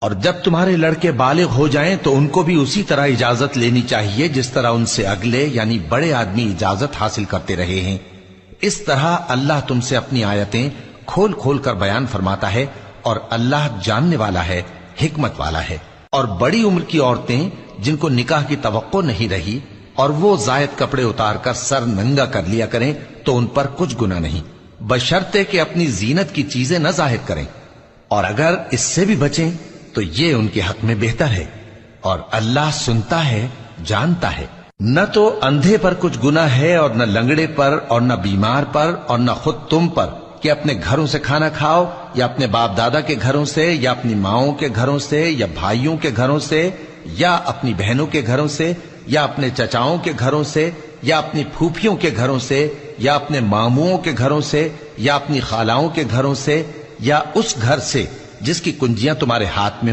اور جب تمہارے لڑکے بالغ ہو جائیں تو ان کو بھی اسی طرح اجازت لینی چاہیے جس طرح ان سے اگلے یعنی بڑے آدمی اجازت حاصل کرتے رہے ہیں۔ اس طرح اللہ تم سے اپنی آیتیں کھول کھول کر بیان فرماتا ہے، اور اللہ جاننے والا ہے، حکمت والا ہے۔ اور بڑی عمر کی عورتیں جن کو نکاح کی توقع نہیں رہی اور وہ زائد کپڑے اتار کر سر ننگا کر لیا کریں تو ان پر کچھ گناہ نہیں، بشرطے کہ اپنی زینت کی چیزیں نہ ظاہر کریں، اور اگر اس سے بھی بچیں تو یہ ان کے حق میں بہتر ہے، اور اللہ سنتا ہے، جانتا ہے۔ نہ تو اندھے پر کچھ گناہ ہے اور نہ لنگڑے پر اور نہ بیمار پر اور نہ خود تم پر کہ اپنے گھروں سے کھانا کھاؤ، یا اپنے باپ دادا کے گھروں سے، یا اپنی ماؤں کے گھروں سے، یا بھائیوں کے گھروں سے، یا اپنی بہنوں کے گھروں سے، یا اپنے چچاؤں کے گھروں سے، یا اپنی پھوپھیوں کے گھروں سے، یا اپنے ماموؤں کے گھروں سے، یا اپنی خالاؤں کے گھروں سے، یا اس گھر سے جس کی کنجیاں تمہارے ہاتھ میں